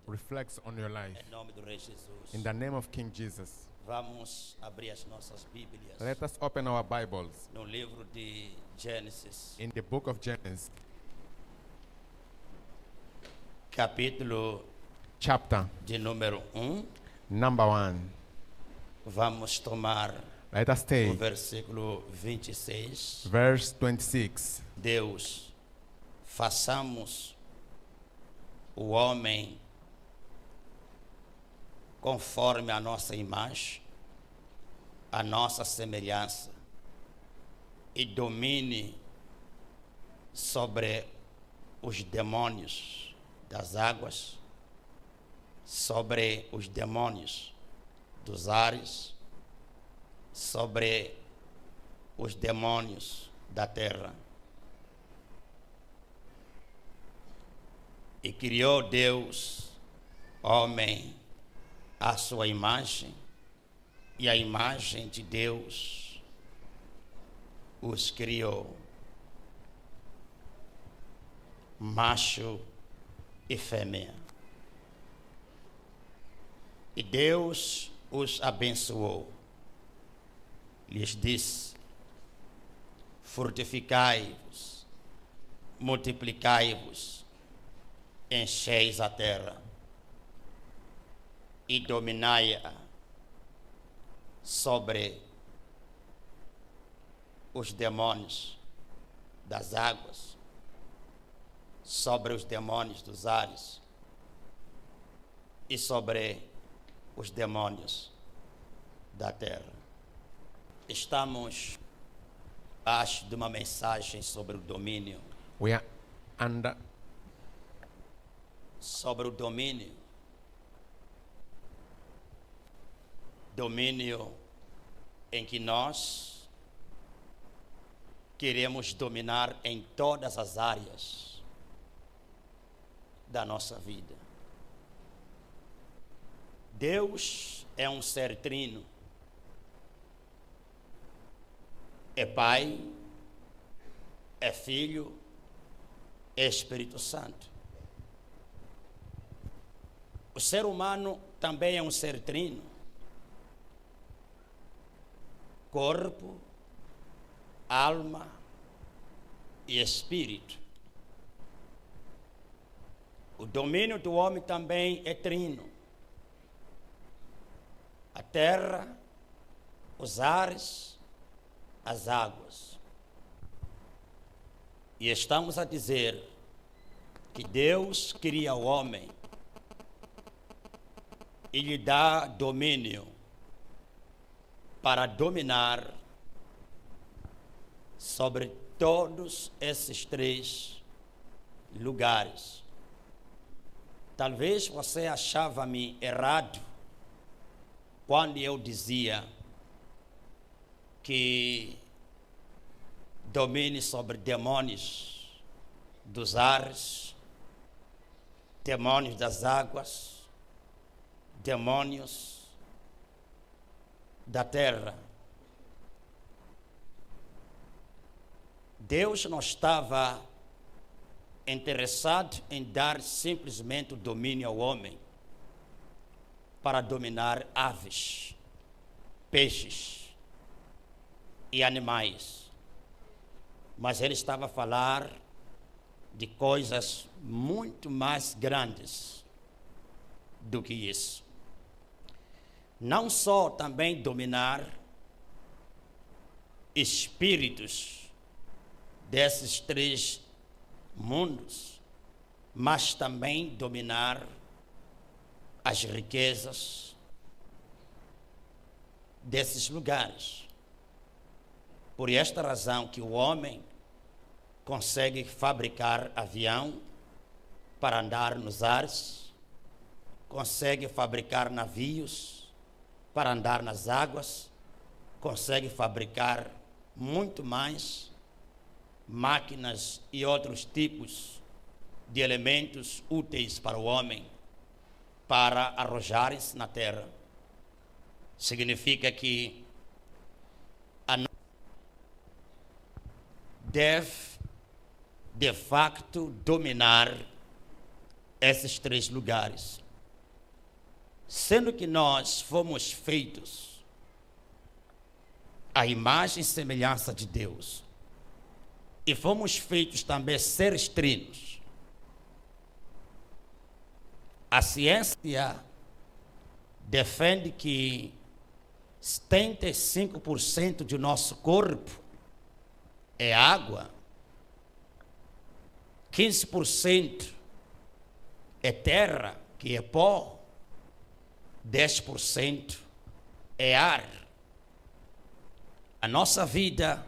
reflects on your life. Em nome do Rei Jesus. In the name of King Jesus, Vamos abrir as nossas Bíblias let us open our Bibles no livro de Gênesis, in the book of Genesis, capítulo chapter de número 1. number 1. Vamos tomar Let us o take versículo 26. verse 26. Deus, façamos o homem conforme a nossa imagem, a nossa semelhança, e domine sobre os demônios das águas, sobre os demônios dos ares, sobre os demônios da terra. E criou Deus homem à sua imagem, e a imagem de Deus os criou, macho e fêmea. E Deus os abençoou, lhes disse: frutificai-vos, multiplicai-vos, encheis a terra e dominai-a sobre os demônios das águas, sobre os demônios dos ares e sobre os demônios da terra. Estamos abaixo de uma mensagem sobre o domínio. We are under Sobre o domínio. Domínio em que nós queremos dominar em todas as áreas da nossa vida. Deus é um ser trino. É Pai, é Filho, é Espírito Santo. O ser humano também é um ser trino. Corpo, alma e espírito. O domínio do homem também é trino. A terra, os ares, as águas. E estamos a dizer que Deus cria o homem e lhe dá domínio para dominar sobre todos esses três lugares. Talvez você achava-me errado quando eu dizia que domine sobre demônios dos ares, demônios das águas, demônios da terra. Deus não estava interessado em dar simplesmente o domínio ao homem para dominar aves, peixes e animais. Mas ele estava a falar de coisas muito mais grandes do que isso. Não só também dominar espíritos desses três mundos, mas também dominar as riquezas desses lugares. Por esta razão que o homem consegue fabricar avião para andar nos ares, consegue fabricar navios para andar nas águas, consegue fabricar muito mais máquinas e outros tipos de elementos úteis para o homem para arrojarem-se na terra. Significa que deve de facto dominar esses três lugares. sendo que nós fomos feitos à imagem e semelhança de Deus, e fomos feitos também seres trinos, a ciência defende que 75% do nosso corpo é água, 15% é terra, que é pó, 10% é ar. A nossa vida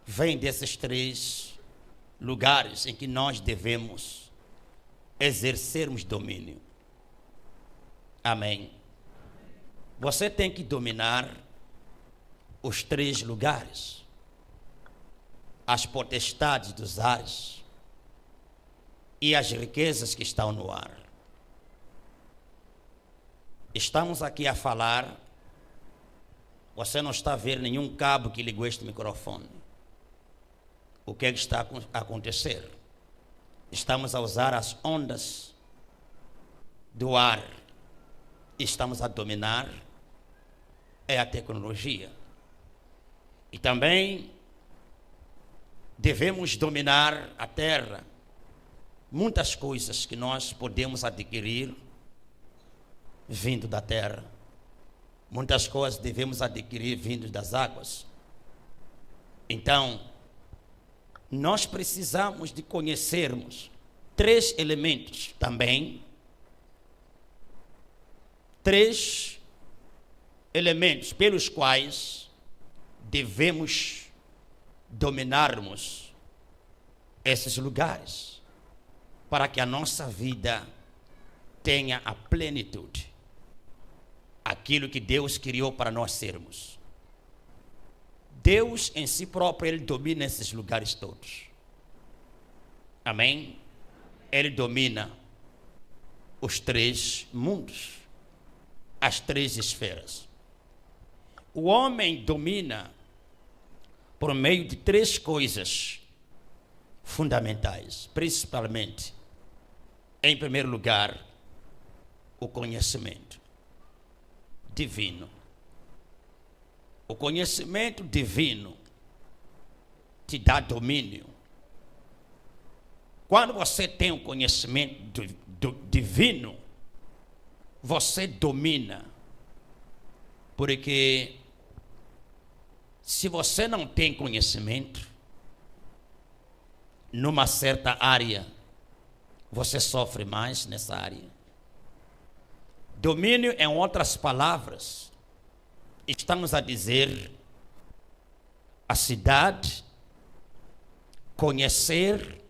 vem desses três lugares em que nós devemos exercermos domínio. Amém. Você tem que dominar os três lugares: as potestades dos ares e as riquezas que estão no ar. Estamos aqui a falar, você não está a ver nenhum cabo que ligou este microfone. O que é que está a acontecer? Estamos a usar as ondas do ar. Estamos a dominar a tecnologia. E também devemos dominar a terra. Muitas coisas que nós podemos adquirir vindo da terra. Muitas coisas devemos adquirir vindo das águas. Então, nós precisamos de conhecermos três elementos também. Três elementos pelos quais devemos dominarmos esses lugares, para que a nossa vida tenha a plenitude, aquilo que Deus criou para nós sermos. Deus em si próprio, Ele domina esses lugares todos. Amém? Ele domina os três mundos, as três esferas. O homem domina por meio de três coisas fundamentais, principalmente, em primeiro lugar, o conhecimento divino. O conhecimento divino te dá domínio. Quando você tem o conhecimento divino, você domina. Porque se você não tem conhecimento numa certa área, você sofre mais nessa área. Domínio, em outras palavras, estamos a dizer a cidade, conhecer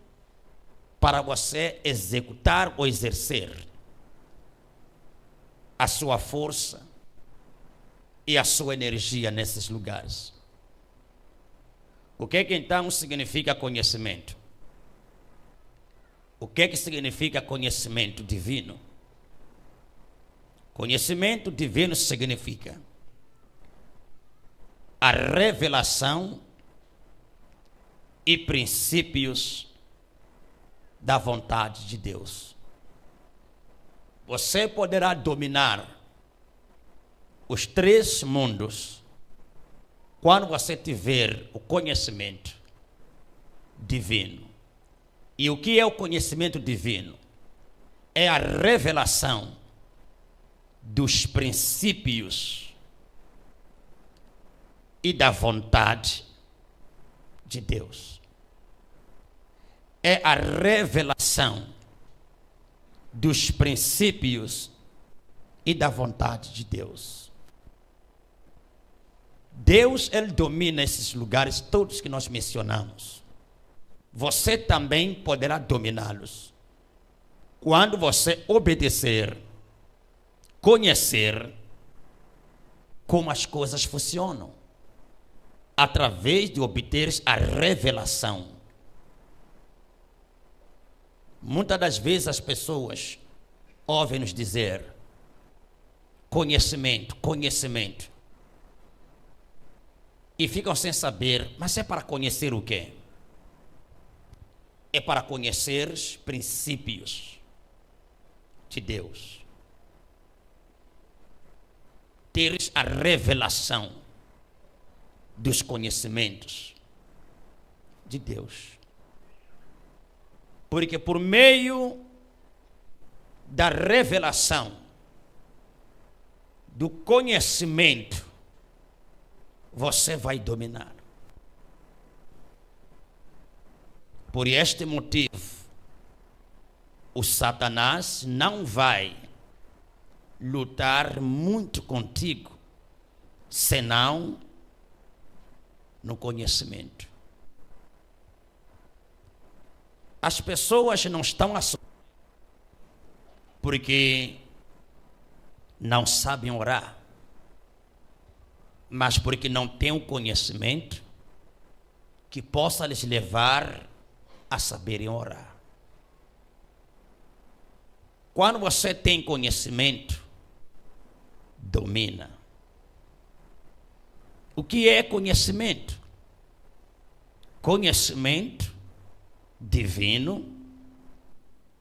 para você executar ou exercer a sua força e a sua energia nesses lugares. O que então significa conhecimento? O que significa conhecimento divino? Conhecimento divino significa a revelação e princípios da vontade de Deus. Você poderá dominar os três mundos quando você tiver o conhecimento divino. E o que é o conhecimento divino? É a revelação dos princípios e da vontade de Deus. É a revelação dos princípios e da vontade de Deus. Deus, Ele domina esses lugares todos que nós mencionamos. Você também poderá dominá-los quando você obedecer, conhecer como as coisas funcionam, através de obter a revelação. Muitas das vezes as pessoas ouvem nos dizer conhecimento, conhecimento, e ficam sem saber, mas é para conhecer o quê? É para conhecer os princípios de Deus. teres a revelação dos conhecimentos de Deus. Porque por meio da revelação, do conhecimento, você vai dominar. Por este motivo, o Satanás não vai lutar muito contigo, senão no conhecimento. As pessoas não estão porque não sabem orar, mas porque não têm o conhecimento que possa lhes levar a saberem orar. Quando você tem conhecimento, domina. O que é conhecimento? Conhecimento divino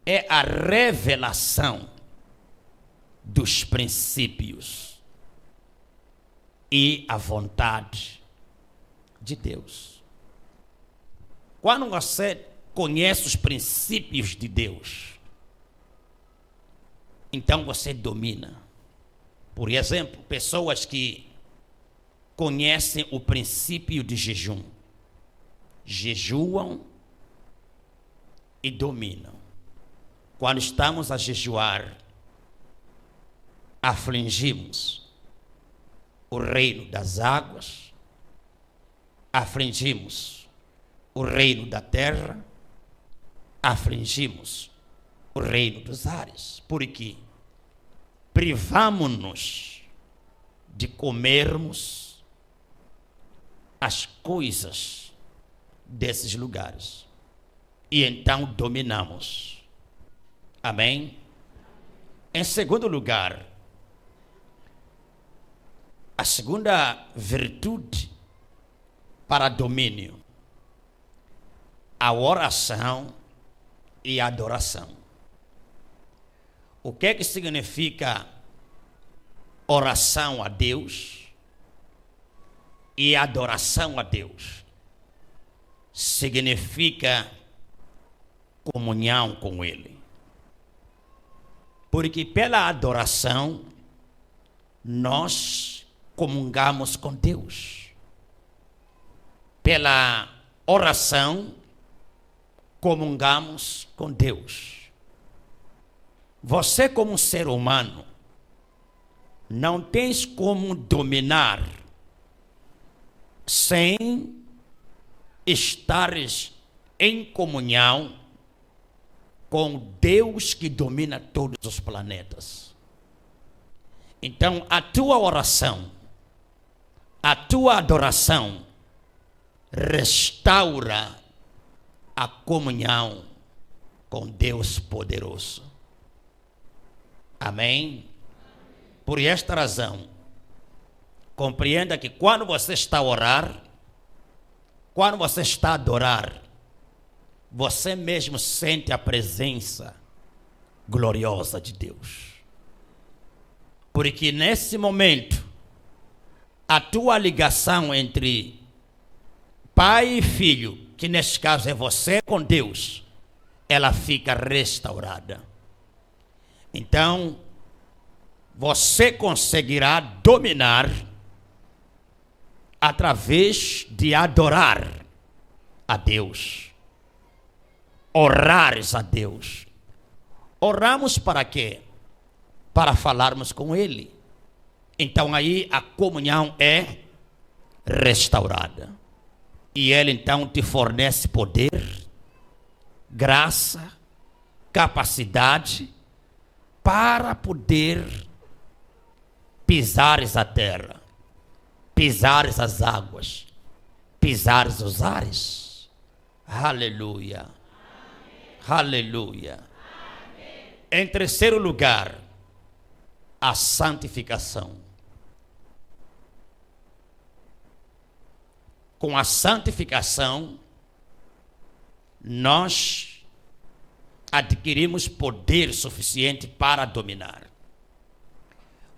é a revelação dos princípios e a vontade de Deus. Quando você conhece os princípios de Deus, então você domina. Por exemplo, pessoas que conhecem o princípio de jejum, jejuam e dominam. Quando estamos a jejuar, afligimos o reino das águas, afligimos o reino da terra, afligimos o reino dos ares, porque privamos-nos de comermos as coisas desses lugares e então dominamos. Amém? Em segundo lugar, a segunda virtude para domínio, a oração e a adoração. O que é que significa oração a Deus e adoração a Deus? Significa comunhão com Ele. Porque pela adoração nós comungamos com Deus. Pela oração comungamos com Deus. Você, como ser humano, não tens como dominar sem estares em comunhão com Deus que domina todos os planetas. Então, a tua oração, a tua adoração restaura a comunhão com Deus poderoso. Amém? Por esta razão, compreenda que quando você está a orar, quando você está a adorar, você mesmo sente a presença gloriosa de Deus. Porque nesse momento, a tua ligação entre pai e filho, que neste caso é você com Deus, ela fica restaurada. Então, você conseguirá dominar através de adorar a Deus, orares a Deus. Oramos para quê? Para falarmos com Ele. Então aí a comunhão é restaurada. E Ele então te fornece poder, graça, capacidade para poder pisares a terra, pisares as águas, pisares os ares. Aleluia. Aleluia. Em terceiro lugar, a santificação. Com a santificação, nós adquirimos poder suficiente para dominar.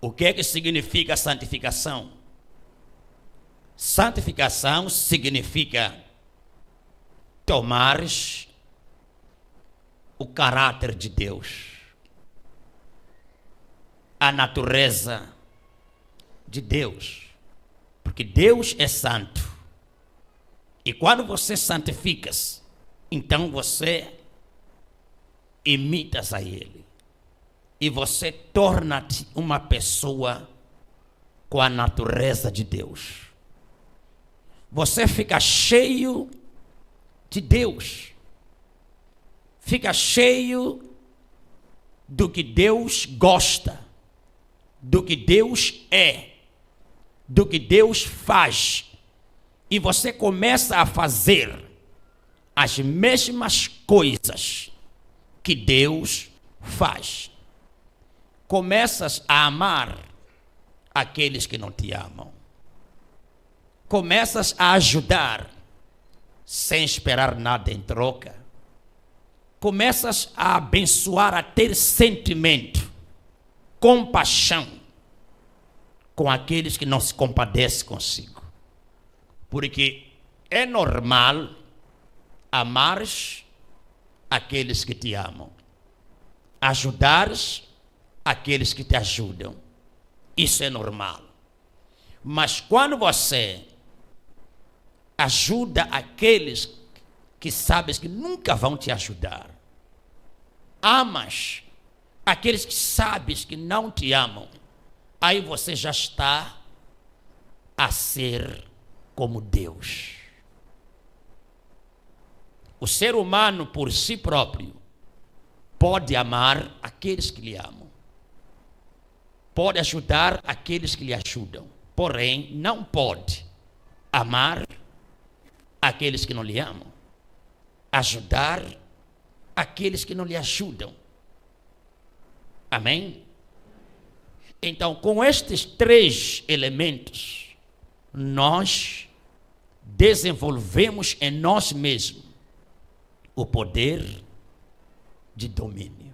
O que é que significa santificação? Santificação significa tomares o caráter de Deus, a natureza de Deus, porque Deus é santo. E quando você santifica-se, então você imitas a Ele. E você torna-te uma pessoa com a natureza de Deus. Você fica cheio de Deus. Fica cheio do que Deus gosta, do que Deus é, do que Deus faz. E você começa a fazer as mesmas coisas que Deus faz. Começas a amar aqueles que não te amam. Começas a ajudar sem esperar nada em troca. Começas a abençoar, a ter sentimento, compaixão com aqueles que não se compadecem consigo. Porque é normal amares aqueles que te amam, ajudares aqueles que te ajudam. Isso é normal. Mas quando você ajuda aqueles que sabes que nunca vão te ajudar, amas aqueles que sabes que não te amam, aí você já está a ser como Deus. O ser humano por si próprio pode amar aqueles que lhe amam, pode ajudar aqueles que lhe ajudam, porém não pode amar aqueles que não lhe amam, ajudar aqueles que não lhe ajudam. Amém? Então, com estes três elementos, nós desenvolvemos em nós mesmos o poder de domínio.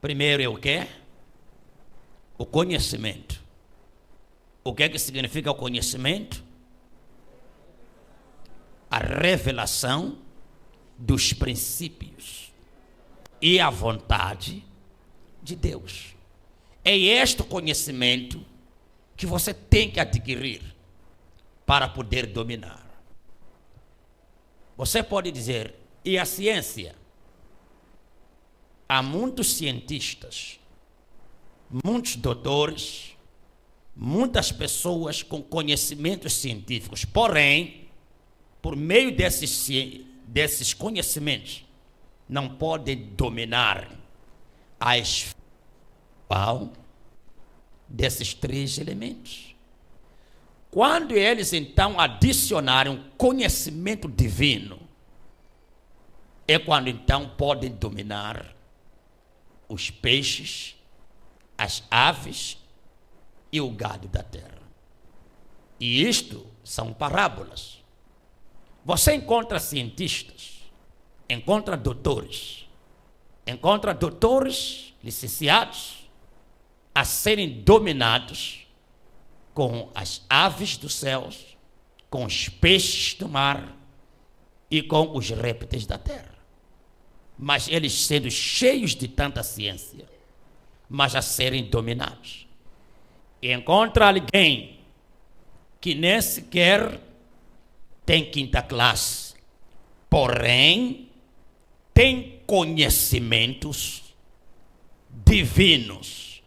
Primeiro é o quê? O conhecimento. O que é que significa o conhecimento? A revelação dos princípios e a vontade de Deus. É este conhecimento que você tem que adquirir para poder dominar. Você pode dizer, e a ciência? Há muitos cientistas, muitos doutores, muitas pessoas com conhecimentos científicos, porém, por meio desses conhecimentos, não podem dominar a esfera desses três elementos. Quando eles então adicionarem um conhecimento divino, é quando então podem dominar os peixes, as aves e o gado da terra. E isto são parábolas. Você encontra cientistas, encontra doutores licenciados a serem dominados com as aves dos céus, com os peixes do mar e com os répteis da terra. Mas eles sendo cheios de tanta ciência, mas a serem dominados. E encontra alguém que nem sequer tem quinta classe, porém tem conhecimentos divinos.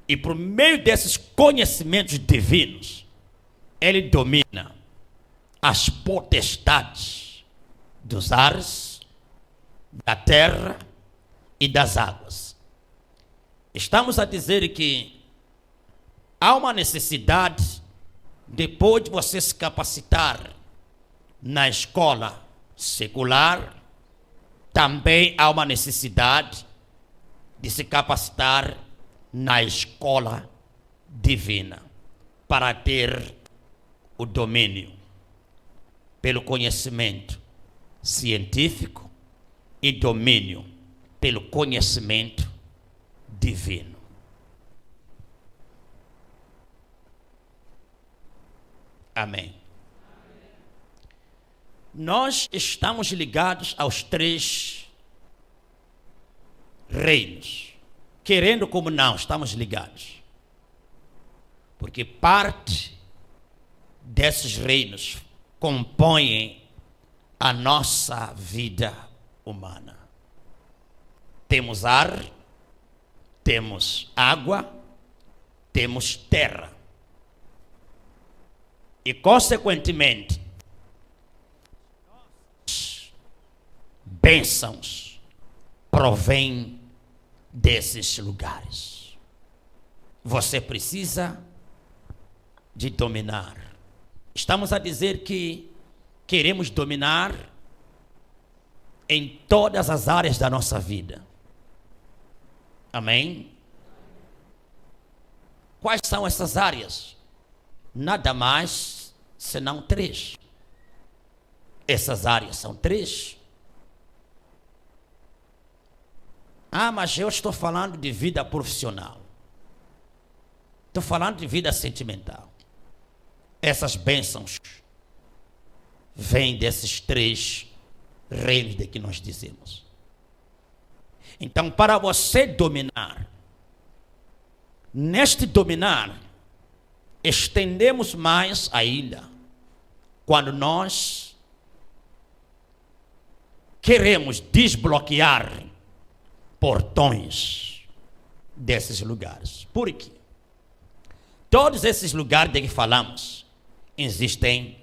E por meio desses conhecimentos divinos, ele domina as potestades dos ares, da terra e das águas. Estamos a dizer que há uma necessidade, depois de você se capacitar na escola secular, também há uma necessidade de se capacitar na escola divina, para ter o domínio pelo conhecimento científico e domínio pelo conhecimento divino. Amém. Nós estamos ligados aos 3 reinos. Querendo como não, estamos ligados. Porque parte desses reinos compõem a nossa vida humana. Temos ar, temos água, temos terra. E, consequentemente, bênçãos provêm desses lugares. Você precisa de dominar. Estamos a dizer que queremos dominar em todas as áreas da nossa vida. Amém? Quais são essas áreas? Nada mais senão 3. Essas áreas são 3. Mas eu estou falando de vida profissional. Estou falando de vida sentimental. Essas bênçãos vêm desses 3 reinos de que nós dizemos. Então, para você dominar, neste dominar, estendemos mais ainda quando nós queremos desbloquear portões desses lugares. Por quê? Todos esses lugares de que falamos, existem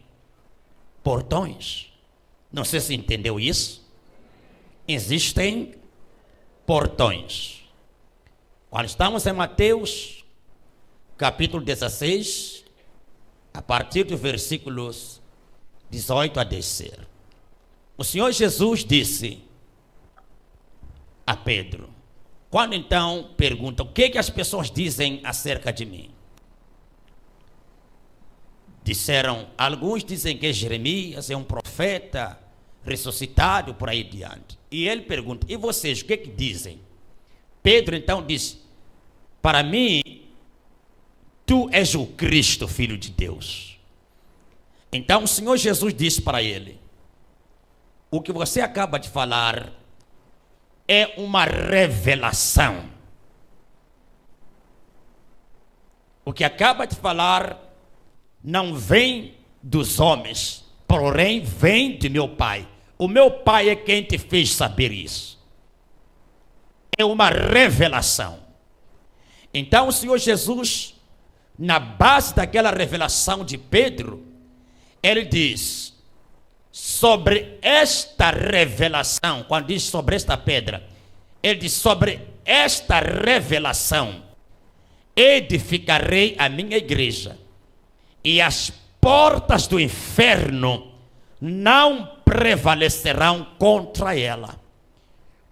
portões. Não sei se entendeu isso. Existem portões. Quando estamos em Mateus, capítulo 16, a partir dos versículos 18 a descer, o Senhor Jesus disse a Pedro, quando então pergunta o que as pessoas dizem acerca de mim, disseram, alguns dizem que Jeremias é um profeta ressuscitado, por aí diante. E ele pergunta, e vocês, o que dizem? Pedro então disse, para mim, tu és o Cristo, Filho de Deus. Então o Senhor Jesus disse para ele, o que você acaba de falar é uma revelação. O que acaba de falar não vem dos homens, porém vem de meu Pai. O meu Pai é quem te fez saber isso. É uma revelação. Então o Senhor Jesus, na base daquela revelação de Pedro, ele diz, sobre esta revelação, quando diz sobre esta pedra, ele diz, sobre esta revelação, edificarei a minha igreja, e as portas do inferno não prevalecerão contra ela.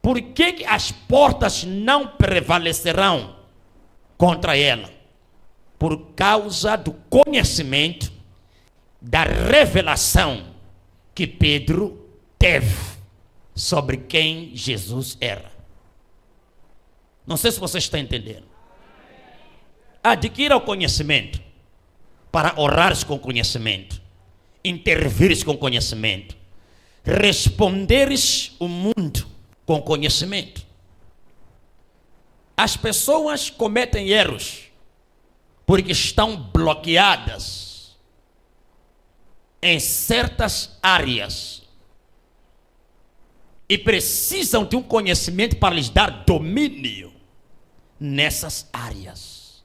Por que as portas não prevalecerão contra ela? Por causa do conhecimento, da revelação que Pedro teve sobre quem Jesus era. Não sei se você está entendendo. Adquira o conhecimento para orares com conhecimento, intervires com conhecimento, responderes o mundo com conhecimento. As pessoas cometem erros porque estão bloqueadas em certas áreas e precisam de um conhecimento para lhes dar domínio nessas áreas.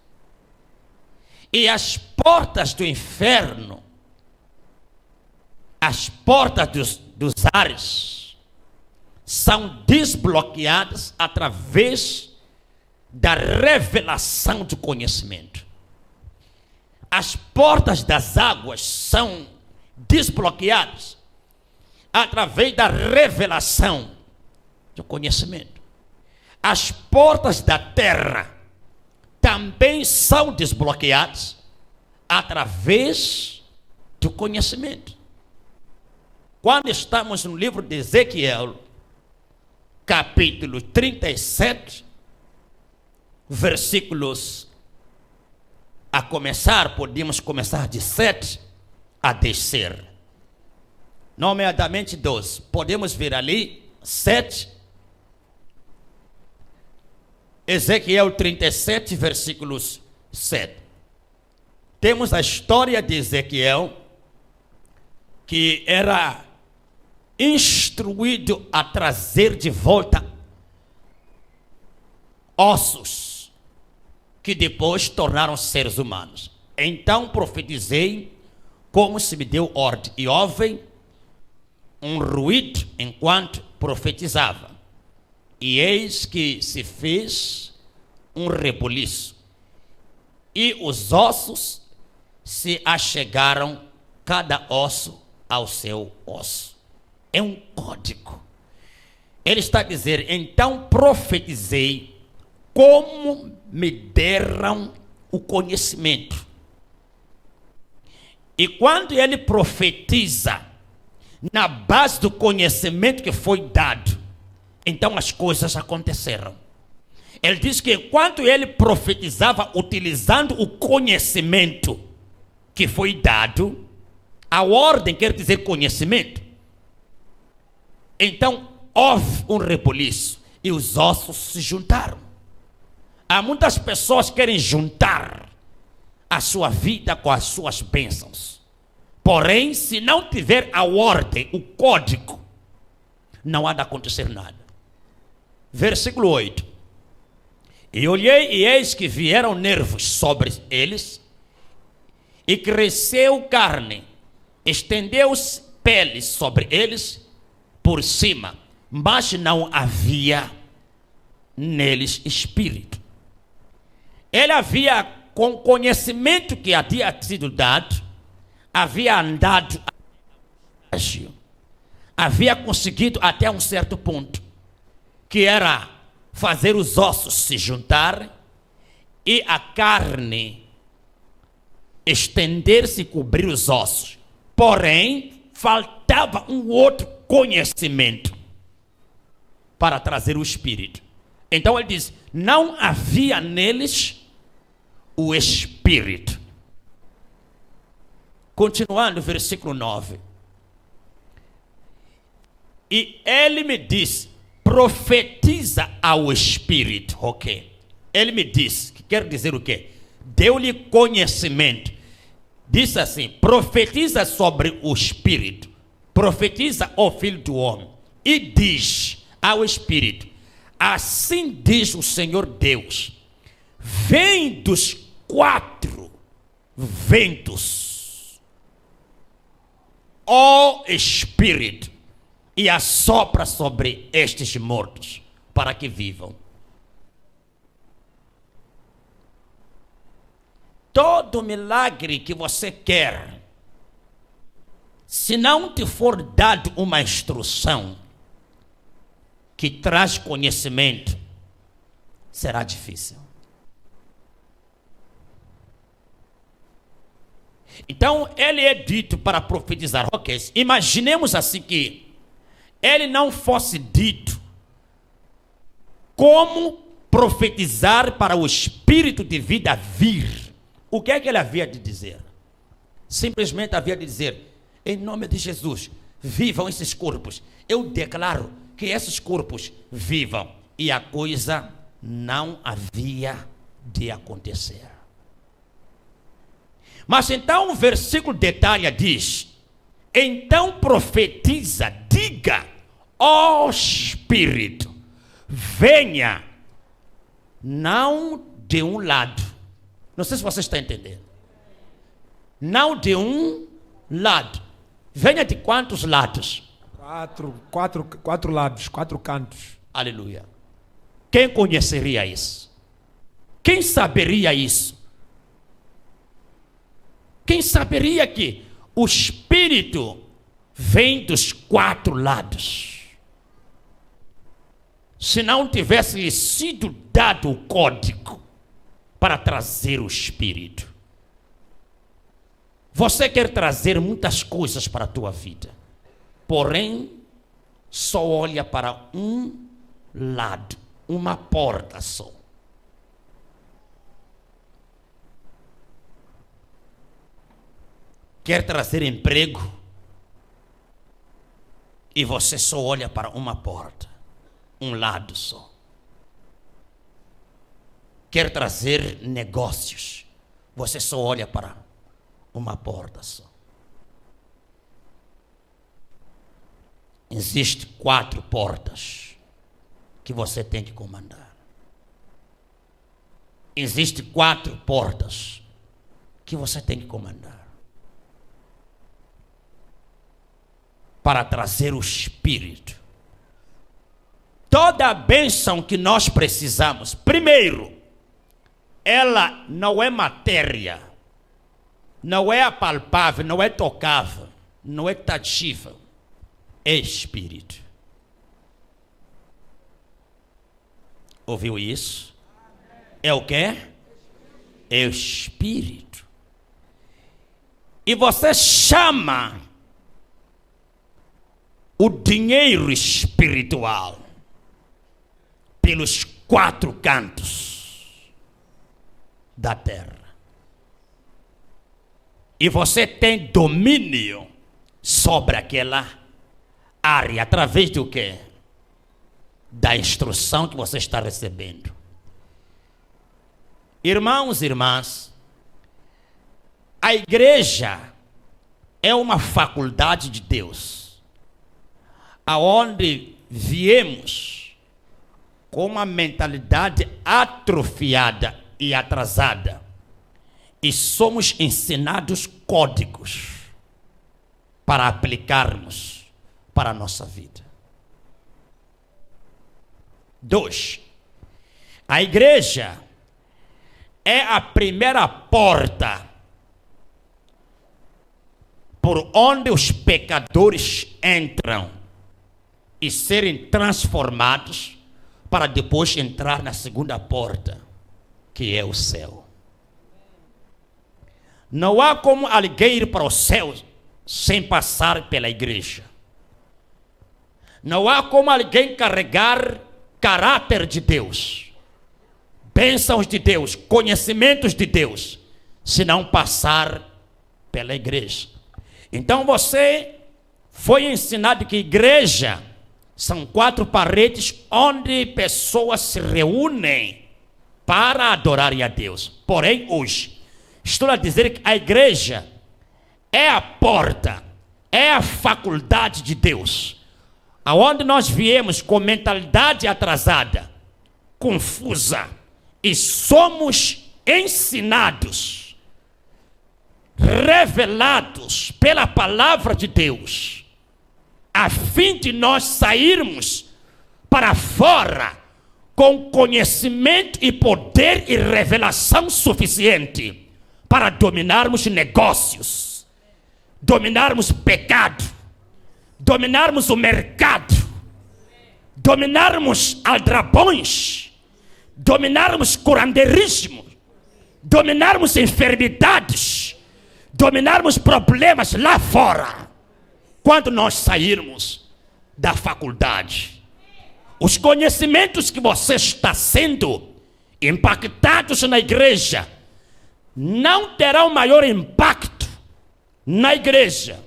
E as portas do inferno, as portas dos ares, são desbloqueadas através da revelação do conhecimento. As portas das águas são desbloqueadas através da revelação do conhecimento. As portas da terra também são desbloqueadas através do conhecimento. Quando estamos no livro de Ezequiel, capítulo 37, versículos a começar, podemos começar de 7 a descer. Nomeadamente 12. Podemos ver ali 7. Ezequiel 37, versículos 7. Temos a história de Ezequiel, que era instruído a trazer de volta ossos, que depois tornaram seres humanos. Então profetizei como se me deu ordem, e houve um ruído enquanto profetizava. E eis que se fez um rebuliço, e os ossos se achegaram, cada osso ao seu osso. É um código. Ele está a dizer, então profetizei como me deram o conhecimento. E quando ele profetiza na base do conhecimento que foi dado, então as coisas aconteceram. Ele diz que enquanto ele profetizava utilizando o conhecimento que foi dado, a ordem quer dizer conhecimento, então houve um rebuliço e os ossos se juntaram. Há muitas pessoas que querem juntar a sua vida com as suas bênçãos. Porém, se não tiver a ordem, o código, não há de acontecer nada. Versículo 8. E olhei, e eis que vieram nervos sobre eles, e cresceu carne, estendeu-se pele sobre eles por cima, mas não havia neles espírito. Ele havia, com conhecimento que havia sido dado, havia andado, havia conseguido até um certo ponto, que era fazer os ossos se juntarem e a carne estender-se e cobrir os ossos. Porém, faltava um outro conhecimento para trazer o espírito. Então ele diz, não havia neles o espírito. Continuando, versículo 9. E ele me disse, profetiza ao espírito. Ok. Ele me disse, que quer dizer o quê? Deu-lhe conhecimento. Disse assim, profetiza sobre o espírito. Profetiza ao filho do homem. E diz ao espírito, assim diz o Senhor Deus, vem dos 4 ventos, ó espírito, e assopra sobre estes mortos, para que vivam. Todo milagre que você quer, se não te for dado uma instrução que traz conhecimento, será difícil. Então, ele é dito para profetizar. Ok, imaginemos assim que ele não fosse dito como profetizar para o espírito de vida vir. O que é que ele havia de dizer? Simplesmente havia de dizer, em nome de Jesus, vivam esses corpos. Eu declaro que esses corpos vivam. E a coisa não havia de acontecer. Mas então o versículo detalha, diz, então profetiza, diga, ó Espírito, venha, não de um lado. Não sei se você está entendendo. Não de um lado. Venha de quantos lados? Quatro lados, 4 cantos. Aleluia. Quem conheceria isso? Quem saberia isso? Quem saberia que o Espírito vem dos 4 lados? Se não tivesse lhe sido dado o código para trazer o Espírito. Você quer trazer muitas coisas para a tua vida, porém, só olha para um lado, uma porta só. quer trazer emprego e você só olha para uma porta, um lado só. Quer trazer negócios, você só olha para uma porta só. Existem 4 portas que você tem que comandar. Existem 4 portas que você tem que comandar para trazer o Espírito. Toda a bênção que nós precisamos, primeiro, ela não é matéria, não é apalpável, não é tocável, não é tangível, é Espírito. Ouviu isso? É o quê? É o Espírito. E você chama o dinheiro espiritual pelos 4 cantos da terra. E você tem domínio sobre aquela área através do quê? Da instrução que você está recebendo. Irmãos e irmãs, a igreja é uma faculdade de Deus, aonde viemos com uma mentalidade atrofiada e atrasada, e somos ensinados códigos para aplicarmos para a nossa vida. 2. A igreja é a primeira porta por onde os pecadores entram e serem transformados para depois entrar na segunda porta, que é o céu. Não há como alguém ir para o céu sem passar pela igreja. Não há como alguém carregar caráter de Deus, bênçãos de Deus, conhecimentos de Deus, se não passar pela igreja. Então você foi ensinado que igreja são 4 paredes onde pessoas se reúnem para adorarem a Deus. Porém, hoje, estou a dizer que a igreja é a porta, é a faculdade de Deus, aonde nós viemos com mentalidade atrasada, confusa, e somos ensinados, revelados pela palavra de Deus, a fim de nós sairmos para fora com conhecimento e poder e revelação suficiente para dominarmos negócios, dominarmos pecado, dominarmos o mercado, dominarmos aldrabões, dominarmos curandeirismo, dominarmos enfermidades, dominarmos problemas lá fora. Quando nós sairmos da faculdade, os conhecimentos que você está sendo impactados na igreja não terão maior impacto na igreja,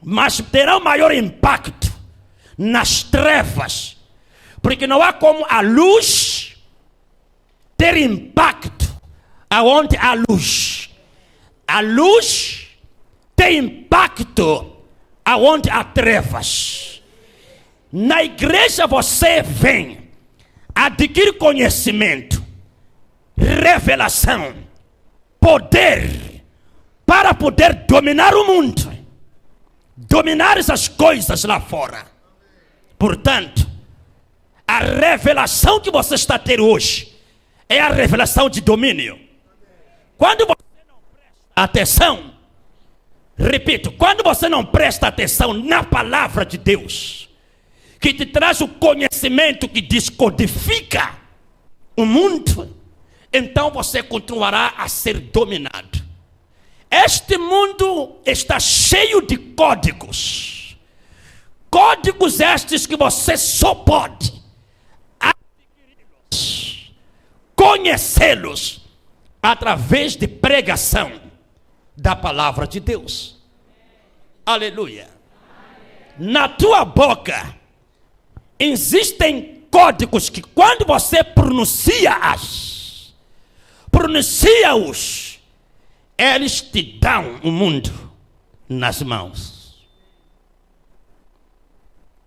mas terão maior impacto nas trevas, porque não há como a luz ter impacto aonde há luz. A luz tem impacto aonde há trevas. Na igreja você vem adquirir conhecimento, revelação, poder, para poder dominar o mundo, dominar essas coisas lá fora. Portanto, a revelação que você está tendo hoje é a revelação de domínio. Quando você não presta atenção, repito, quando você não presta atenção na palavra de Deus, que te traz o conhecimento que descodifica o mundo, então você continuará a ser dominado. Este mundo está cheio de códigos. Códigos estes que você só pode adquiri-los, conhecê-los através de pregação, da palavra de Deus. Aleluia. Na tua boca existem códigos que quando você pronuncia-os, eles te dão o mundo nas mãos.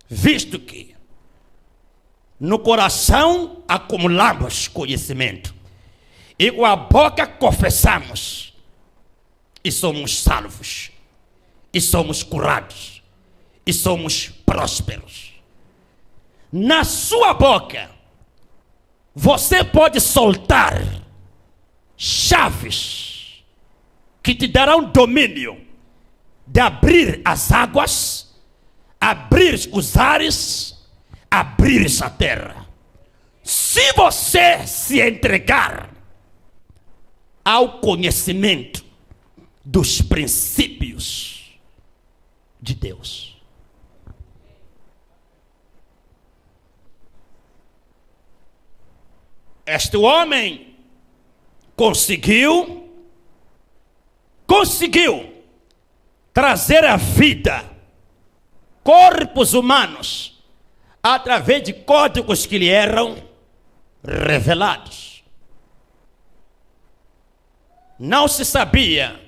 Visto que no coração acumulamos conhecimento e com a boca confessamos e somos salvos, e somos curados, e somos prósperos. Na sua boca você pode soltar chaves que te darão domínio de abrir as águas, abrir os ares, abrir a terra. Se você se entregar ao conhecimento dos princípios de Deus. Este homem conseguiu trazer à vida corpos humanos através de códigos que lhe eram revelados. Não se sabia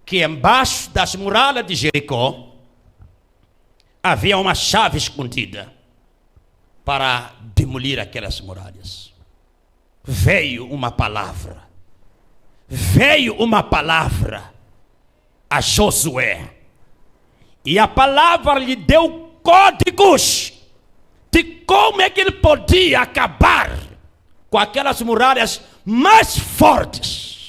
que embaixo das muralhas de Jericó havia uma chave escondida para demolir aquelas muralhas. Veio uma palavra a Josué, e a palavra lhe deu códigos de como é que ele podia acabar com aquelas muralhas mais fortes.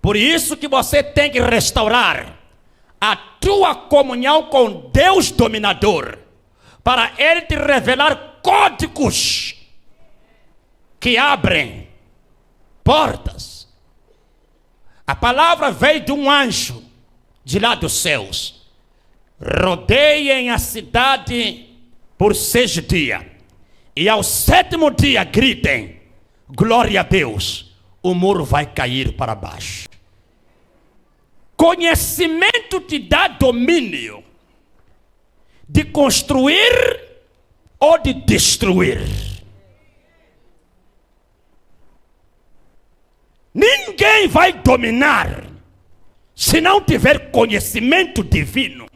Por isso que você tem que restaurar a tua comunhão com Deus dominador, para Ele te revelar códigos que abrem portas. A palavra veio de um anjo de lá dos céus: rodeiem a cidade por 6 dias, e ao 7º dia gritem: glória a Deus, o muro vai cair para baixo. Conhecimento te dá domínio de construir ou de destruir. Ninguém vai dominar se não tiver conhecimento divino,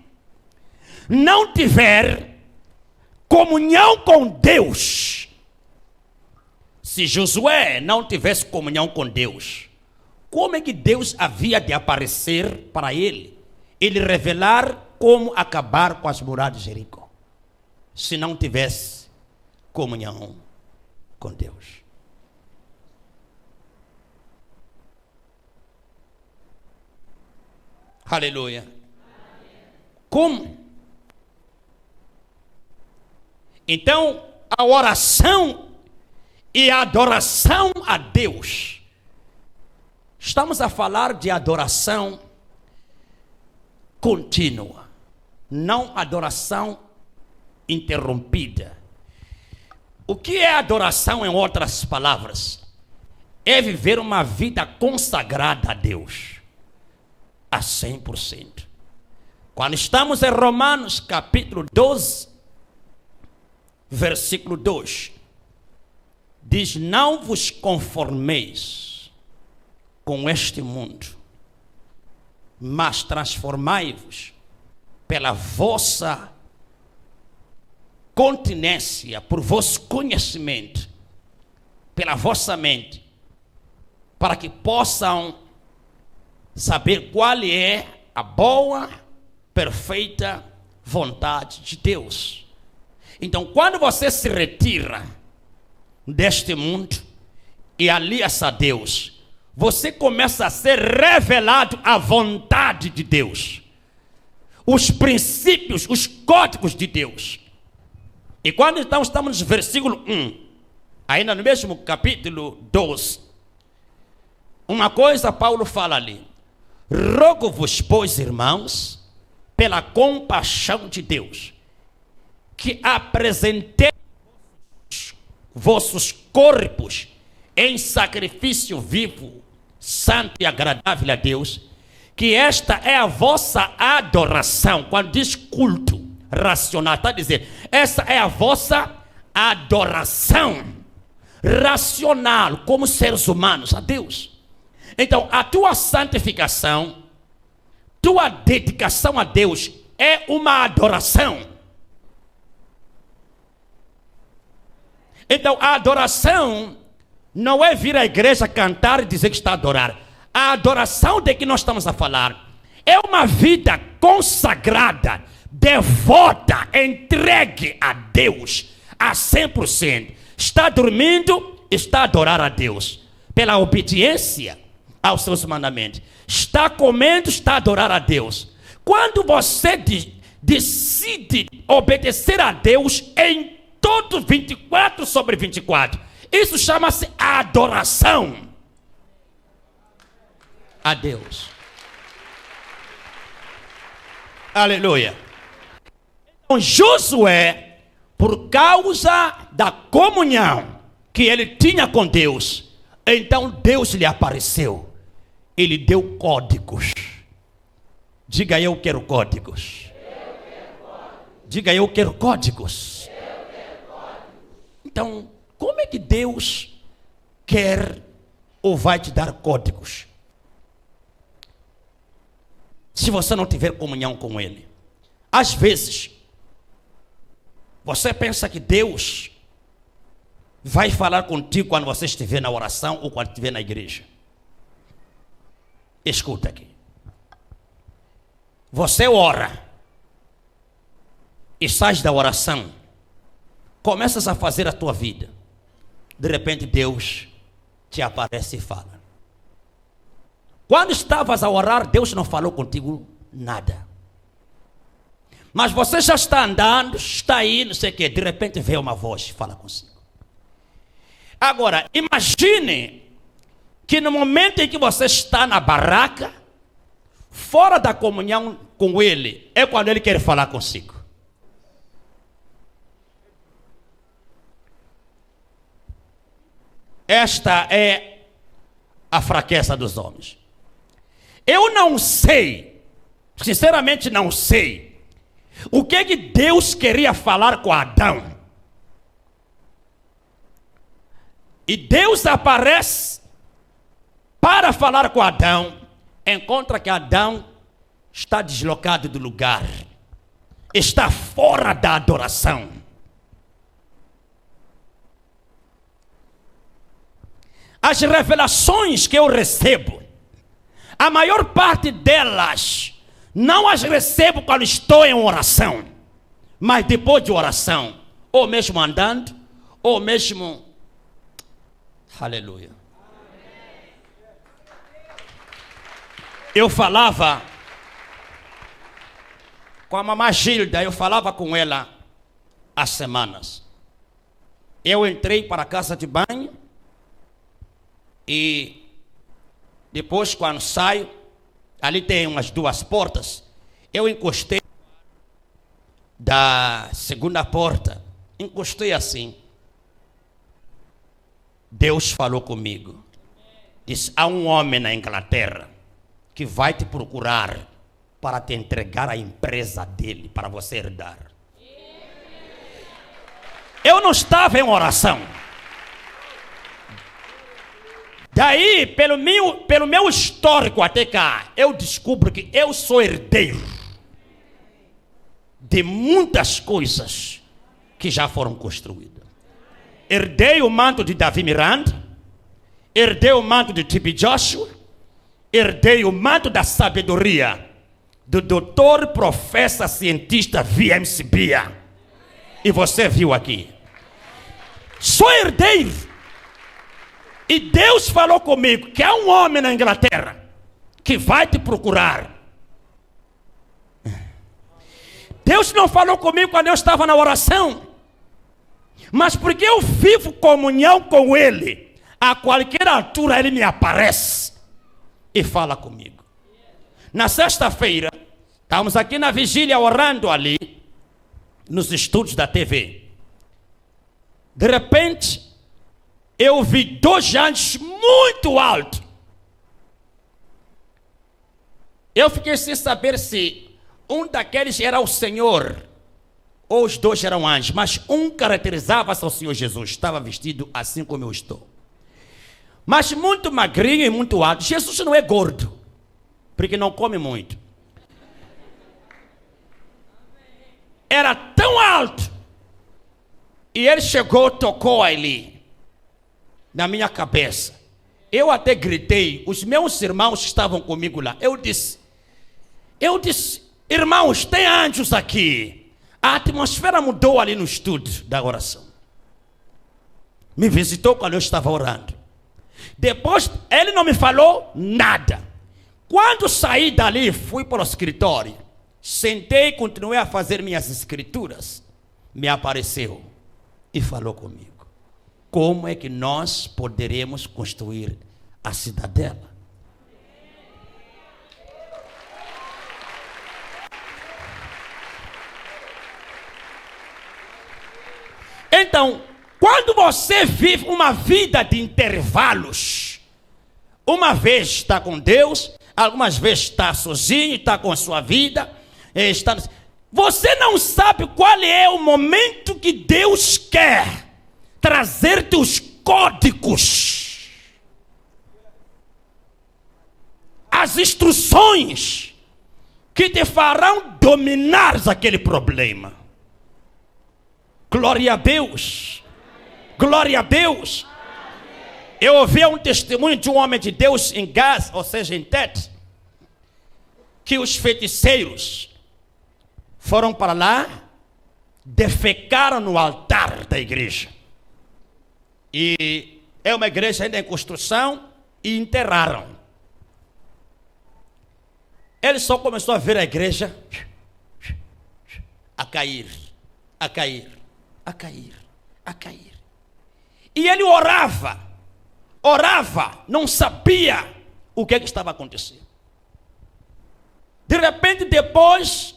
não tiver comunhão com Deus. Se Josué não tivesse comunhão com Deus, como é que Deus havia de aparecer para ele e lhe revelar como acabar com as muralhas de Jericó, se não tivesse comunhão com Deus? Aleluia. Como? Então, a oração e a adoração a Deus. Estamos a falar de adoração contínua, não adoração interrompida. O que é adoração, em outras palavras? É viver uma vida consagrada a Deus a 100%. Quando estamos em Romanos capítulo 12, versículo 2, diz: não vos conformeis com este mundo, mas transformai-vos pela vossa continência, por vosso conhecimento, pela vossa mente, para que possam saber qual é a boa, perfeita vontade de Deus. Então, quando você se retira deste mundo e alia-se a Deus, você começa a ser revelado a vontade de Deus, os princípios, os códigos de Deus. E quando então estamos no versículo 1, ainda no mesmo capítulo 12, uma coisa Paulo fala ali: rogo-vos, pois, irmãos, pela compaixão de Deus, que apresenteis vossos corpos em sacrifício vivo, santo e agradável a Deus, que esta é a vossa adoração. Quando diz culto racional, está a dizer, essa é a vossa adoração racional, como seres humanos, a Deus. Então, a tua santificação, tua dedicação a Deus é uma adoração. Então, a adoração não é vir à igreja cantar e dizer que está a adorar. A adoração de que nós estamos a falar é uma vida consagrada, devota, entregue a Deus a 100%. Está dormindo, está a adorar a Deus pela obediência aos seus mandamentos. Está comendo, está a adorar a Deus. Quando você decide obedecer a Deus em todos 24/24, isso chama-se adoração a Deus. Aleluia. Então Josué, por causa da comunhão que ele tinha com Deus, então Deus lhe apareceu. Ele deu códigos. Diga, eu quero códigos. Diga, eu quero códigos. Então, como é que Deus quer ou vai te dar códigos se você não tiver comunhão com Ele? Às vezes, você pensa que Deus vai falar contigo quando você estiver na oração ou quando estiver na igreja. Escuta aqui. Você ora e sai da oração, começas a fazer a tua vida. De repente Deus te aparece e fala. Quando estavas a orar, Deus não falou contigo nada. Mas você já está andando, está aí, não sei o quê. De repente vem uma voz e fala consigo. Agora, imagine que no momento em que você está na barraca, fora da comunhão com Ele, é quando Ele quer falar consigo. Esta é a fraqueza dos homens. Eu não sei, sinceramente não sei, o que Deus queria falar com Adão. E Deus aparece para falar com Adão, encontra que Adão está deslocado do lugar, está fora da adoração. As revelações que eu recebo, a maior parte delas, não as recebo quando estou em oração, mas depois de oração, ou mesmo andando, ou mesmo... Aleluia. Eu falava com a mamãe Gilda, eu falava com ela há semanas. Eu entrei para a casa de banho e depois, quando saio, ali tem umas duas portas, eu encostei da segunda porta, encostei assim. Deus falou comigo, disse, há um homem na Inglaterra que vai te procurar para te entregar a empresa dele, para você herdar. Eu não estava em oração. Daí, pelo meu histórico até cá, eu descubro que eu sou herdeiro de muitas coisas que já foram construídas. Herdei o manto de Davi Miranda, herdei o manto de T.B. Joshua, herdei o manto da sabedoria do doutor, professor, cientista V.M.C. Bia. E você viu aqui. Sou herdeiro. E Deus falou comigo que há um homem na Inglaterra que vai te procurar. Deus não falou comigo quando eu estava na oração, mas porque eu vivo comunhão com Ele, a qualquer altura Ele me aparece e fala comigo. Na sexta-feira, estávamos aqui na vigília orando ali, nos estúdios da TV. De repente, eu vi dois anjos muito altos. Eu fiquei sem saber se um daqueles era o Senhor ou os dois eram anjos, mas um caracterizava-se ao Senhor Jesus, estava vestido assim como eu estou. Mas muito magrinho e muito alto. Jesus não é gordo, porque não come muito. Era tão alto. E ele chegou, tocou ali, na minha cabeça. Eu até gritei, os meus irmãos estavam comigo lá. Eu disse, irmãos, tem anjos aqui. A atmosfera mudou ali no estúdio da oração. Me visitou quando eu estava orando. Depois, ele não me falou nada. Quando saí dali, fui para o escritório. Sentei e continuei a fazer minhas escrituras. Me apareceu e falou comigo. Como é que nós poderemos construir a cidadela? Então, quando você vive uma vida de intervalos, uma vez está com Deus, algumas vezes está sozinho, está com a sua vida, você não sabe qual é o momento que Deus quer trazer-te os códigos, as instruções que te farão dominar aquele problema. Glória a Deus. Glória a Deus. Eu ouvi um testemunho de um homem de Deus em Gaza, ou seja, em Tet, que os feiticeiros foram para lá, defecaram no altar da igreja. E é uma igreja ainda em construção e enterraram. Ele só começou a ver a igreja a cair, a cair, a cair, a cair. E ele orava, não sabia o que estava acontecendo. De repente, depois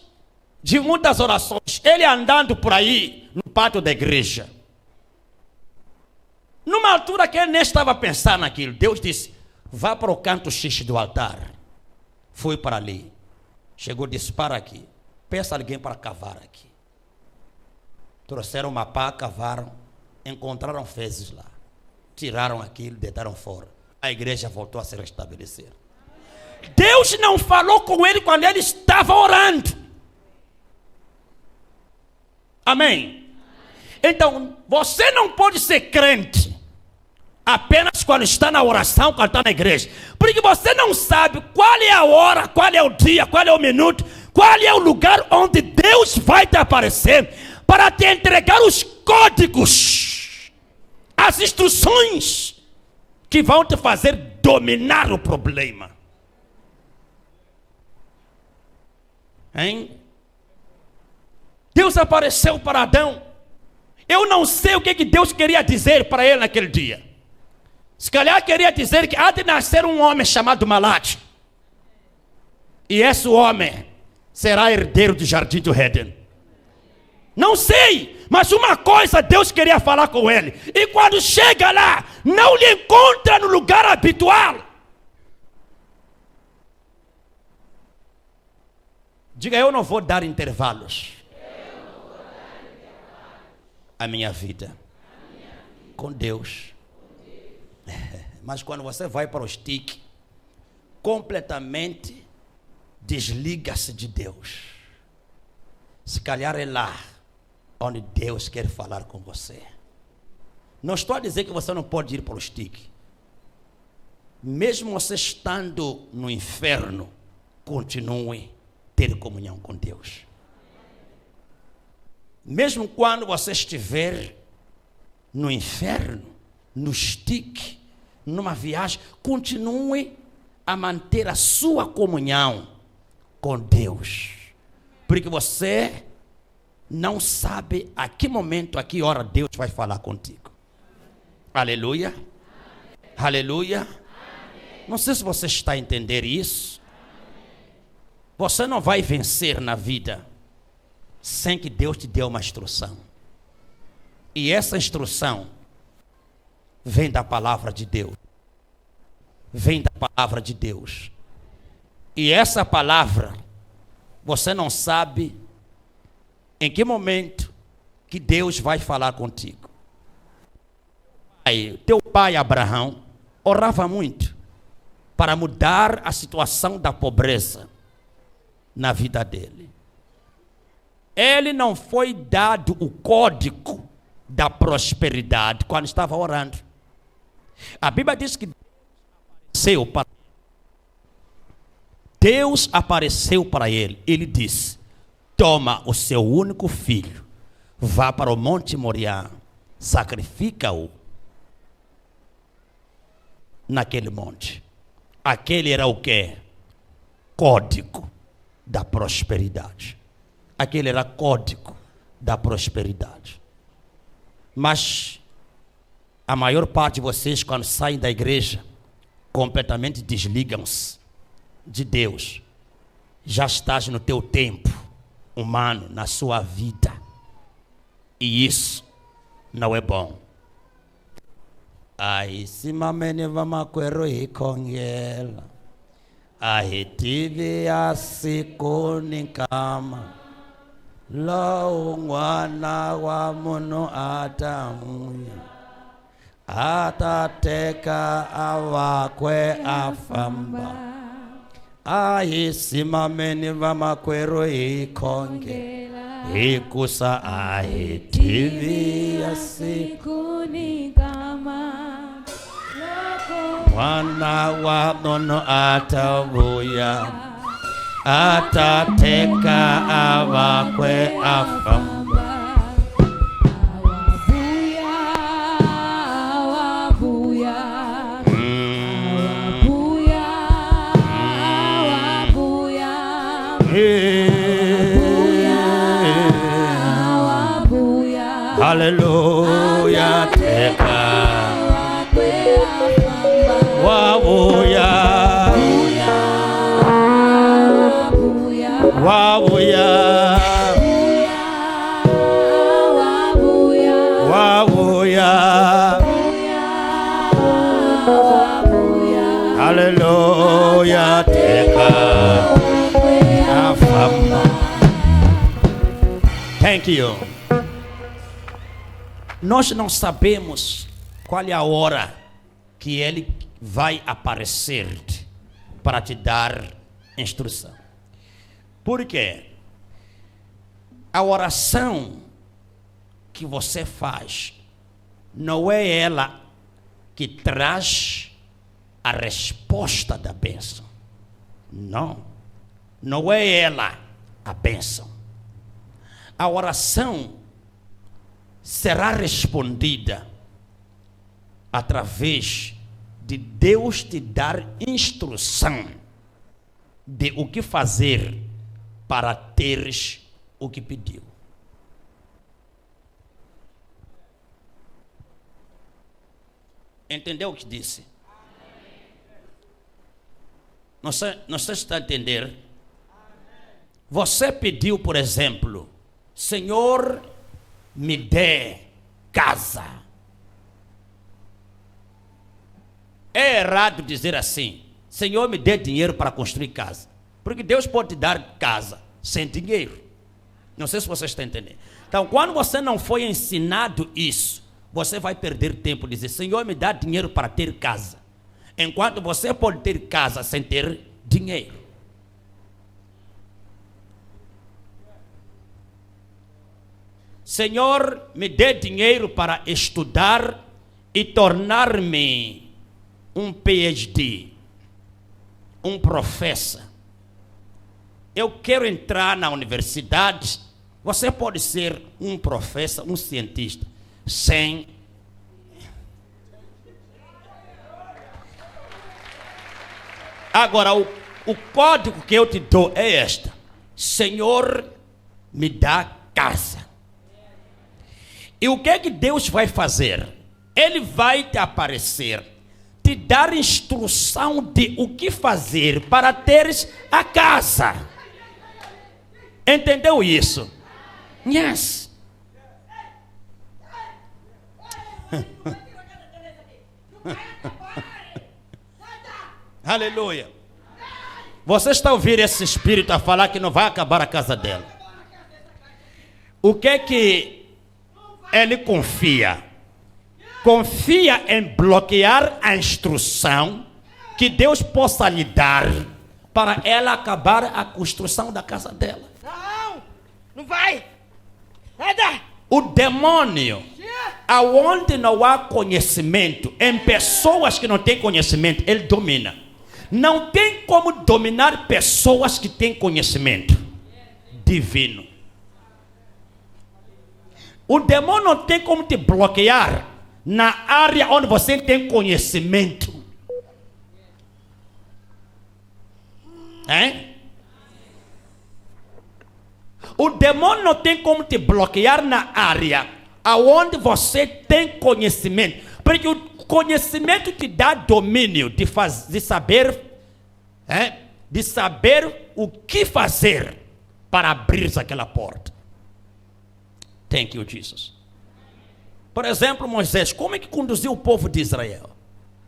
de muitas orações, ele andando por aí no pátio da igreja, numa altura que ele nem estava pensando naquilo, Deus disse, vá para o canto X do altar. Foi para ali, chegou, disse, para aqui, peça alguém para cavar aqui. Trouxeram uma pá, cavaram, encontraram fezes lá, tiraram aquilo, deitaram fora. A igreja voltou a se restabelecer. Deus não falou com ele quando ele estava orando. Amém? Então, você não pode ser crente apenas quando está na oração, quando está na igreja. Porque você não sabe qual é a hora, qual é o dia, qual é o minuto, qual é o lugar onde Deus vai te aparecer para te entregar os códigos, as instruções que vão te fazer dominar o problema. Hein? Deus apareceu para Adão. Eu não sei o que Deus queria dizer para ele naquele dia. Se calhar queria dizer que há de nascer um homem chamado Malate. E esse homem será herdeiro do jardim do Éden. Não sei, mas uma coisa Deus queria falar com ele. E quando chega lá, não lhe encontra no lugar habitual. Diga, eu não vou dar intervalos à minha vida com Deus. Mas quando você vai para o stick, completamente desliga-se de Deus. Se calhar é lá onde Deus quer falar com você. Não estou a dizer que você não pode ir para o stick. Mesmo você estando no inferno, continue a ter comunhão com Deus. Mesmo quando você estiver no inferno, no stick, numa viagem, continue a manter a sua comunhão com Deus. Porque você não sabe a que momento, a que hora Deus vai falar contigo. Aleluia. Amém. Aleluia. Amém. Não sei se você está a entender isso. Amém. Você não vai vencer na vida sem que Deus te dê uma instrução. E essa instrução vem da palavra de Deus. Vem da palavra de Deus. E essa palavra, você não sabe em que momento que Deus vai falar contigo. Aí, teu pai Abraão orava muito para mudar a situação da pobreza na vida dele. Ele não foi dado o código da prosperidade quando estava orando. A Bíblia diz que Deus apareceu para ele. Ele disse: toma o seu único filho, vá para o Monte Moriá, sacrifica-o naquele monte. Aquele era o quê? Código da prosperidade. Aquele era código da prosperidade. Mas a maior parte de vocês, quando saem da igreja, completamente desligam-se de Deus. Já estás no teu tempo humano, na sua vida. E isso não é bom. Ai, se mamene vamakwero ikongela. Ai, tive a sikuninkama. Lo ngwana wa muno atamuya. Atateka awakwe afamba. Ai, se mamene vamakwero ikongela. Ikusa ai, tive a sikuninkama. Mwana wa nono atavuya, atateka awakwe afamba. Awabuya, hallelujah, teka wabuya, wabuya, wabuya, hallelujah, teka afamba. Thank you. Nós não sabemos qual é a hora que ele vai aparecer para te dar instrução. Por quê? A oração que você faz não é ela que traz a resposta da bênção. Não. Não é ela a bênção. A oração será respondida através de Deus te dar instrução de o que fazer para teres o que pediu. Entendeu o que disse? Não sei se está a entender. Você pediu, por exemplo, Senhor, me dê casa. É errado dizer assim: Senhor, me dê dinheiro para construir casa. Porque Deus pode te dar casa sem dinheiro. Não sei se você está entendendo. Então, quando você não foi ensinado isso, você vai perder tempo de dizer: Senhor, me dá dinheiro para ter casa. Enquanto você pode ter casa sem ter dinheiro. Senhor, me dê dinheiro para estudar e tornar-me um PhD, um professor. Eu quero entrar na universidade. Você pode ser um professor, um cientista, sem... Agora, o código que eu te dou é esta: Senhor, me dá casa. E o que é que Deus vai fazer? Ele vai te aparecer, te dar instrução de o que fazer para teres a casa. Entendeu isso? Yes. Aleluia. Você está a ouvir esse espírito a falar que não vai acabar a casa dela. O que é que ele confia? Confia em bloquear a instrução que Deus possa lhe dar para ela acabar a construção da casa dela. Não, não vai. Anda. O demônio, aonde não há conhecimento, em pessoas que não têm conhecimento, ele domina. Não tem como dominar pessoas que têm conhecimento divino. O demônio não tem como te bloquear na área onde você tem conhecimento. Hein? O demônio não tem como te bloquear na área aonde você tem conhecimento. Porque o conhecimento te dá domínio de saber o que fazer para abrir aquela porta. Thank you, Jesus. Por exemplo, Moisés, como é que conduziu o povo de Israel?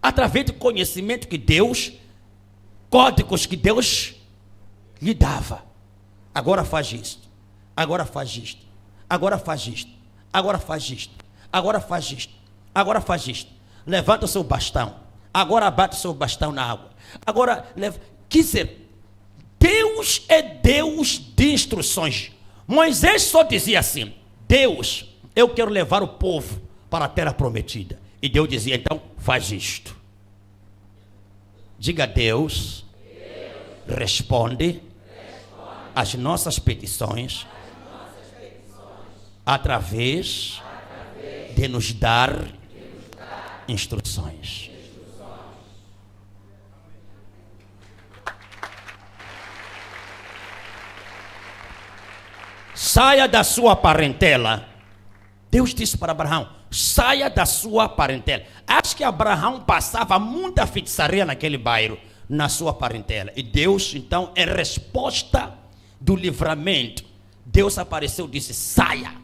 Através do conhecimento que Deus, códigos que Deus lhe dava. Agora faz isto, agora faz isto, agora faz isto, agora faz isto, agora faz isto, agora faz isto. Levanta o seu bastão, agora bate o seu bastão na água. Agora, quer dizer, Deus é Deus de instruções. Moisés só dizia assim: Deus, eu quero levar o povo para a terra prometida. E Deus dizia, então, faz isto. Diga a Deus, responde às nossas petições através de nos dar instruções. Saia da sua parentela. Deus disse para Abraão, saia da sua parentela. Acho que Abraão passava muita feitiçaria naquele bairro, na sua parentela. E Deus, então, em resposta do livramento, Deus apareceu e disse, saia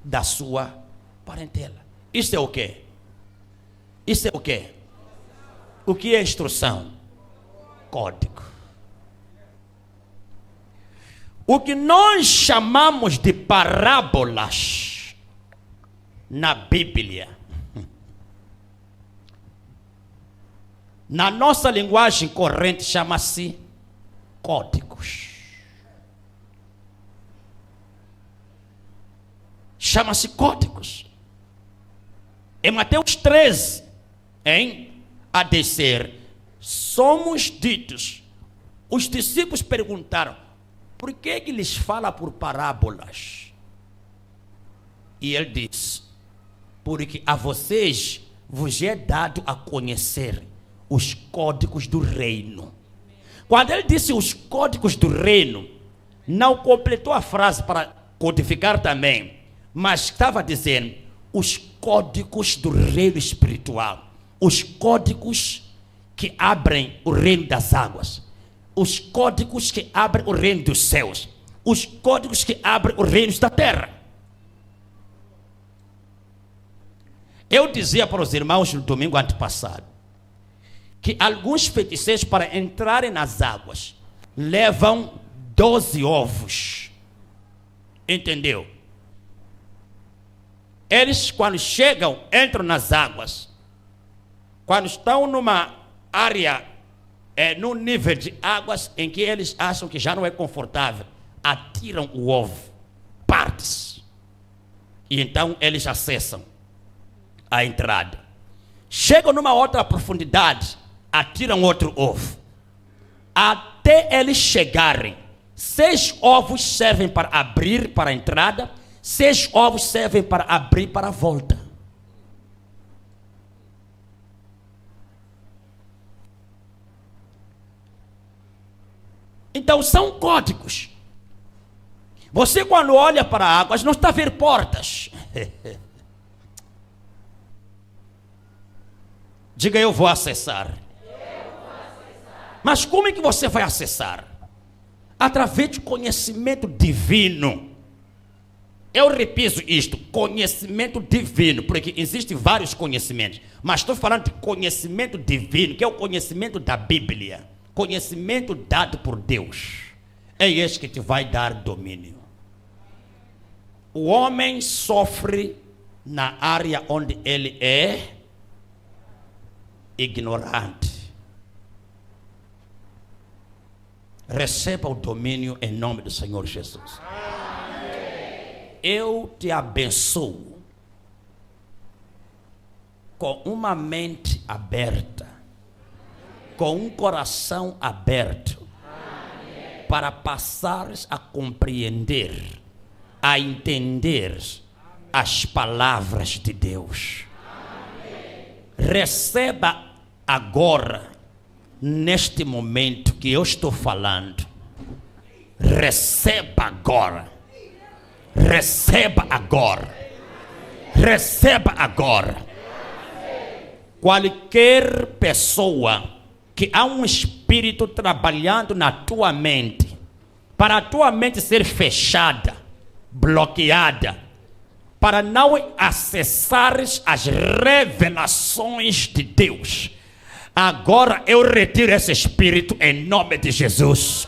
da sua parentela. Isso é o quê? Isso é o quê? O que é instrução? Código. O que nós chamamos de parábolas na Bíblia, na nossa linguagem corrente, chama-se códigos. Chama-se códigos. Em Mateus 13, a descer, somos ditos. Os discípulos perguntaram, por que lhes fala por parábolas? E ele diz, porque a vocês vos é dado a conhecer os códigos do reino. Quando ele disse os códigos do reino, não completou a frase para codificar também, mas estava dizendo os códigos do reino espiritual, os códigos que abrem o reino das águas, os códigos que abrem o reino dos céus, os códigos que abrem o reino da terra. Eu dizia para os irmãos no domingo antepassado que alguns feiticeiros, para entrarem nas águas, levam 12 ovos. Entendeu? Eles, quando chegam, entram nas águas. Quando estão numa área, num nível de águas em que eles acham que já não é confortável, atiram o ovo, partes. E então eles acessam a entrada. Chegam numa outra profundidade, atiram outro ovo. Até eles chegarem, 6 ovos servem para abrir para a entrada, 6 ovos servem para abrir para a volta. Então são códigos. Você, quando olha para águas, não está a ver portas. Diga, eu vou acessar. Mas como é que você vai acessar? Através de conhecimento divino. Eu repito isto, conhecimento divino, porque existem vários conhecimentos, mas estou falando de conhecimento divino, que é o conhecimento da Bíblia, conhecimento dado por Deus, é este que te vai dar domínio. O homem sofre na área onde ele é ignorante. Receba o domínio em nome do Senhor Jesus. Eu te abençoo com uma mente aberta, com um coração aberto, para passares a compreender, a entender as palavras de Deus. Receba agora, neste momento que eu estou falando, receba agora, receba agora, receba agora. Qualquer pessoa que há um espírito trabalhando na tua mente, para a tua mente ser fechada, bloqueada, para não acessares as revelações de Deus, agora eu retiro esse espírito em nome de Jesus.